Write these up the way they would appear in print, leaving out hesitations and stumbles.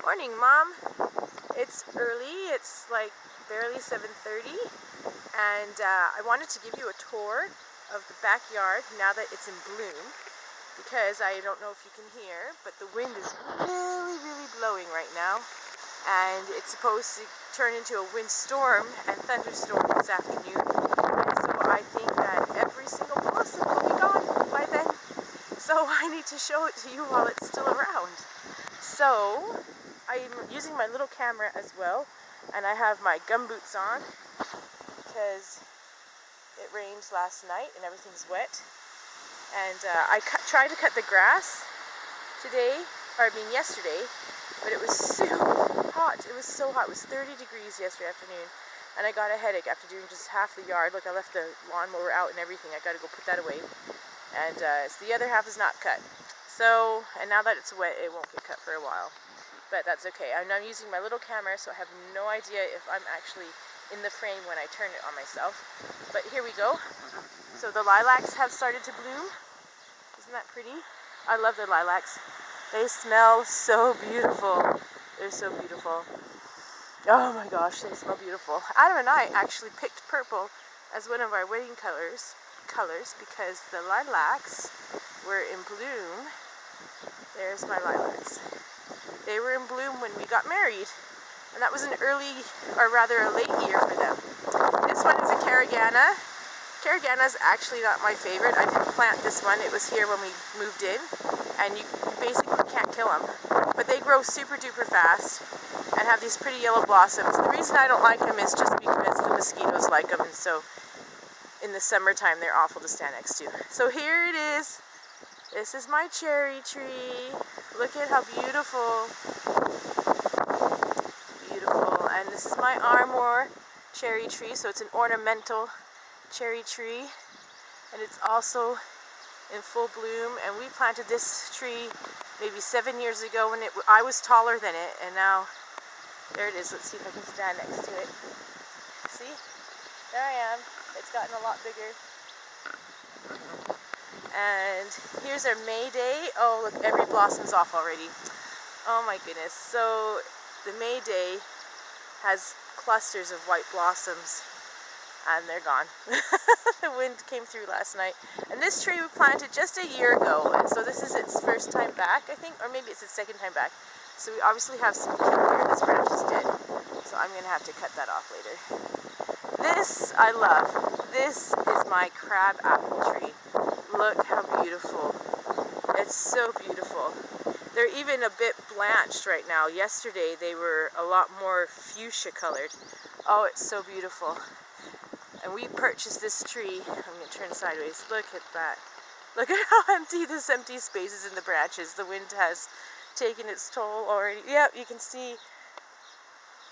Morning, Mom. It's early. It's like barely 7:30, and I wanted to give you a tour of the backyard now that it's in bloom, because I don't know if you can hear, but the wind is really blowing right now, and it's supposed to turn into a windstorm and thunderstorm this afternoon. So I think that every single blossom will be gone by then. So I need to show it to you while it's still around. So I'm using my little camera as well, and I have my gumboots on because it rained last night and everything's wet. And I tried to cut the grass yesterday, but it was so hot. It was so hot. It was 30 degrees yesterday afternoon, and I got a headache after doing just half the yard. Look, I left the lawnmower out and everything. I got to go put that away, and so the other half is not cut. So, and now that it's wet, it won't get cut for a while. But that's okay. I'm using my little camera, so I have no idea if I'm actually in the frame when I turn it on myself. But here we go. So the lilacs have started to bloom. Isn't that pretty? I love the lilacs. They smell so beautiful. They're so beautiful. Oh my gosh, they smell beautiful. Adam and I actually picked purple as one of our wedding colors because the lilacs were in bloom. There's my lilacs. They were in bloom when we got married, and that was an early, or rather a late year for them. This one is a Carigana. Carigana is actually not my favorite. I didn't plant this one. It was here when we moved in, and you basically can't kill them. But they grow super duper fast and have these pretty yellow blossoms. The reason I don't like them is just because the mosquitoes like them, and so in the summertime they're awful to stand next to. So here it is. This is my cherry tree. Look at how beautiful. Beautiful. And this is my Armour cherry tree. So it's an ornamental cherry tree. And it's also in full bloom. And we planted this tree maybe 7 years ago when I was taller than it. And now, there it is. Let's see if I can stand next to it. See? There I am. It's gotten a lot bigger. And here's our May Day. Oh, look, every blossom's off already. Oh my goodness. So the May Day has clusters of white blossoms, and they're gone. The wind came through last night. And this tree we planted just a year ago, and so this is its first time back, I think, or maybe it's its second time back. So we obviously have some kill here. This branch is dead, so I'm going to have to cut that off later. This I love. This is my crab apple tree. Look how beautiful. It's so beautiful. They're even a bit blanched right now. Yesterday they were a lot more fuchsia colored. Oh, it's so beautiful. And we purchased this tree. I'm going to turn sideways. Look at that. Look at how empty this empty space is in the branches. The wind has taken its toll already. Yep, you can see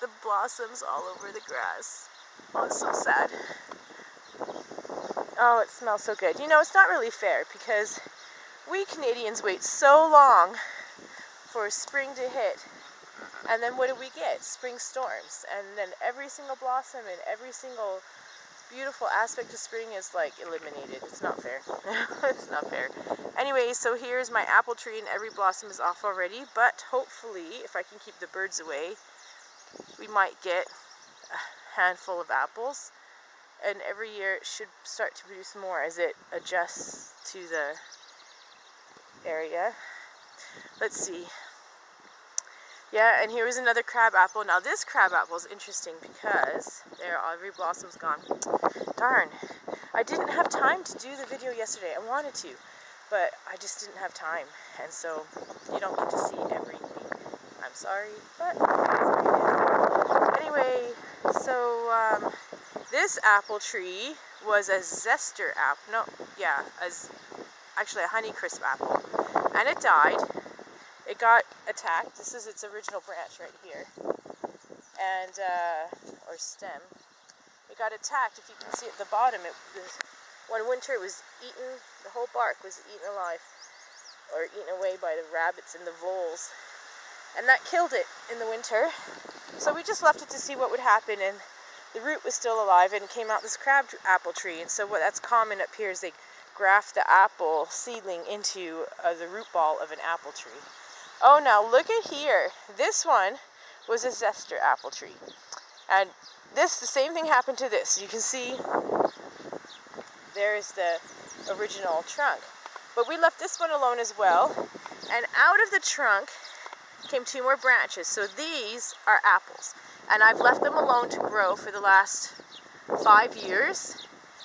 the blossoms all over the grass. Oh, it's so sad. Oh, it smells so good. You know, it's not really fair because we Canadians wait so long for spring to hit, and then what do we get? Spring storms, and then every single blossom and every single beautiful aspect of spring is like eliminated. It's not fair. It's not fair. Anyway, so here's my apple tree, and every blossom is off already, but hopefully, if I can keep the birds away, we might get a handful of apples. And every year it should start to produce more as it adjusts to the area. Let's see. Yeah, and here is another crab apple. Now this crab apple is interesting because every blossom's gone. Darn. I didn't have time to do the video yesterday. I wanted to, but I just didn't have time. And so you don't get to see everything. I'm sorry, but that's what it is. Anyway, so this apple tree was a zester apple. Actually a Honeycrisp apple, and it died. It got attacked. This is its original branch right here, and or stem. It got attacked. If you can see at the bottom, one winter it was eaten. The whole bark was eaten alive, or eaten away by the rabbits and the voles, and that killed it in the winter. So we just left it to see what would happen, and the root was still alive, and came out this crab apple tree. And so that's common up here is they graft the apple seedling into the root ball of an apple tree. Oh, now look at here. This one was a zester apple tree. And the same thing happened to this. You can see there's the original trunk. But we left this one alone as well. And out of the trunk came 2 more branches. So these are apples. And I've left them alone to grow for the last 5 years.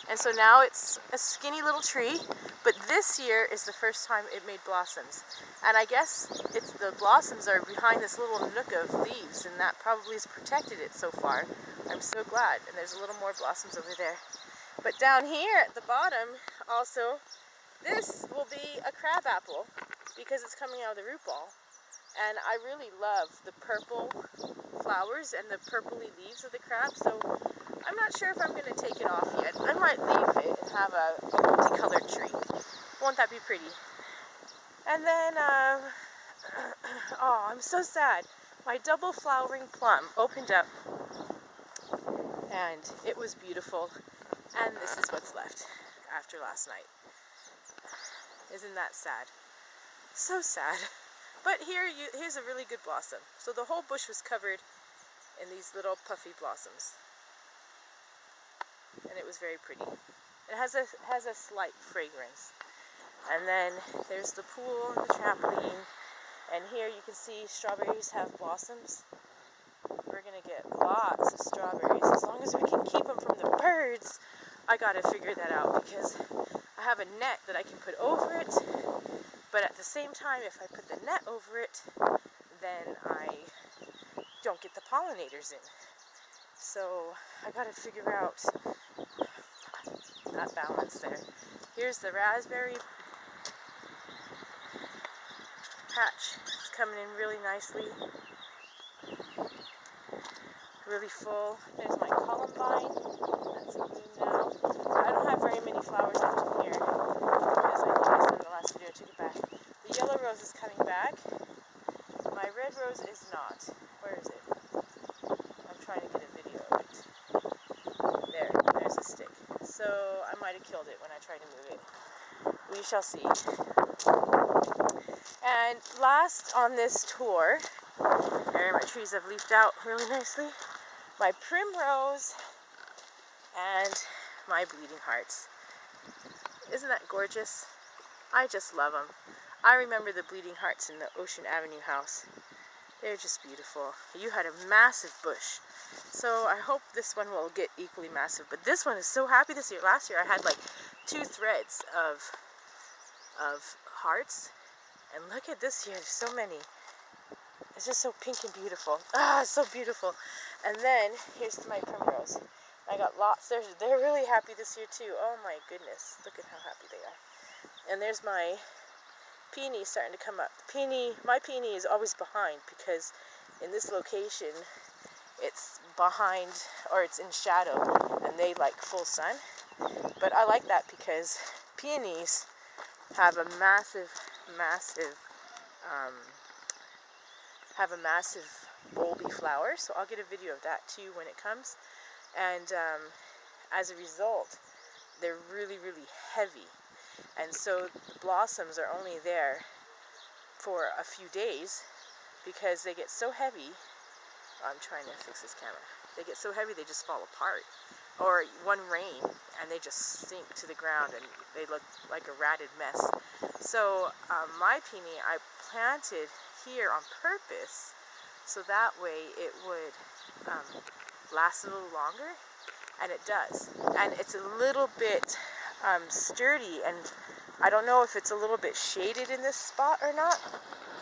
And so now it's a skinny little tree. But this year is the first time it made blossoms. And I guess the blossoms are behind this little nook of leaves, and that probably has protected it so far. I'm so glad. And there's a little more blossoms over there. But down here at the bottom, also, this will be a crab apple because it's coming out of the root ball. And I really love the purple flowers and the purpley leaves of the crab, so I'm not sure if I'm going to take it off yet. I might leave it and have a multicolored tree. Won't that be pretty? And then, oh, I'm so sad. My double flowering plum opened up, and it was beautiful. And this is what's left after last night. Isn't that sad? So sad. But here's a really good blossom. So the whole bush was covered in these little puffy blossoms. And it was very pretty. It has a slight fragrance. And then there's the pool and the trampoline. And here you can see strawberries have blossoms. We're going to get lots of strawberries. As long as we can keep them from the birds, I got to figure that out, because I have a net that I can put over it. But at the same time, if I put the net over it, then I don't get the pollinators in. So I got to figure out that balance there. Here's the raspberry patch. It's coming in really nicely. Really full. There's my columbine. That's in bloom now. I don't have very many flowers left in here, because I think I said in the last video I took it back. The yellow rose is coming back. My red rose is not. Where is it? I'm trying to get a video of it. There's a stick. So I might have killed it when I tried to move it. We shall see. And last on this tour, there my trees have leafed out really nicely. My primrose and my bleeding hearts. Isn't that gorgeous? I just love them. I remember the bleeding hearts in the Ocean Avenue house. They're just beautiful. You had a massive bush. So I hope this one will get equally massive. But this one is so happy this year. Last year I had like 2 threads of hearts. And look at this year, there's so many. It's just so pink and beautiful. Ah, it's so beautiful. And then here's my primrose. I got lots. They're really happy this year too. Oh my goodness, look at how happy they are. And there's my peony starting to come up. My peony is always behind, because in this location it's behind, or it's in shadow, and they like full sun. But I like that because peonies have a massive bulby flower, so I'll get a video of that too when it comes. And as a result, they're really heavy, and so the blossoms are only there for a few days because they get so heavy. I'm trying to fix this camera. They get so heavy they just fall apart, or one rain and they just sink to the ground and they look like a ratted mess. So my peony I planted here on purpose so that way it would last a little longer, and it does. And it's a little bit sturdy, and I don't know if it's a little bit shaded in this spot or not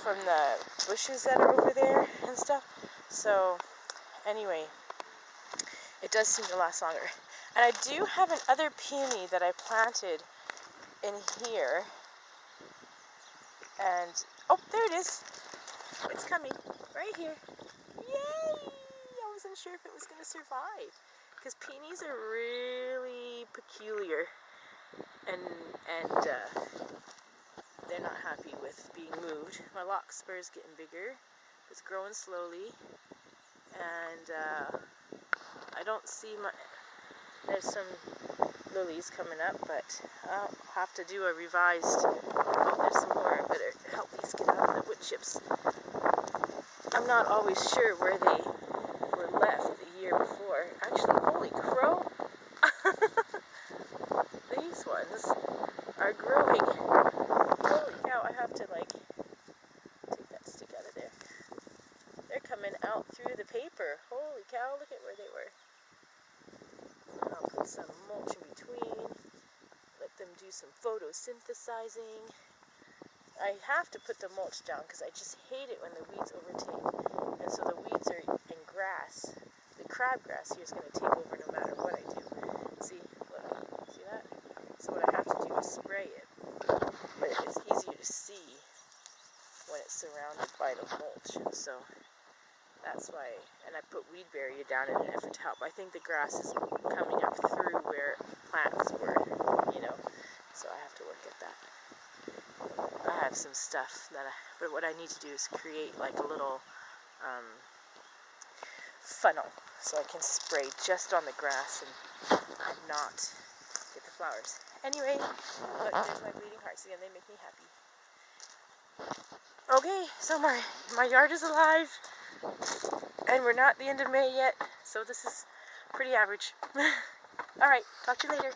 from the bushes that are over there and stuff. So anyway, it does seem to last longer. And I do have another peony that I planted in here, and oh, there it is. It's coming right here. Yay! I wasn't sure if it was going to survive, because peonies are really peculiar, and they're not happy with being moved. My larkspur is getting bigger. It's growing slowly, and I don't see there's some lilies coming up, but I'll have to do a revised. Oh, there's some more. I better help these get out of the wood chips. I'm not always sure where they were left the year before. Actually, holy crow! These ones are growing. Holy cow, I have to take that stick out of there. They're coming out through the paper. Holy cow, look at where they were. I'll put some mulch in between. Let them do some photosynthesizing. I have to put the mulch down because I just hate it when the weeds overtake. And so the weeds are in grass. The crabgrass here is going to take over no matter what I do. See? Look. See that? So what I have to do is spray it. But it's easier to see when it's surrounded by the mulch. So that's why. And I put weed barrier down in an effort to help. I think the grass is coming up through where plants were, so I have to work at that. I have some stuff but what I need to do is create like a little funnel so I can spray just on the grass and not get the flowers. Anyway, look, there's my bleeding hearts again. They make me happy. Okay, so my yard is alive, and we're not at the end of May yet, so this is pretty average. Alright, talk to you later.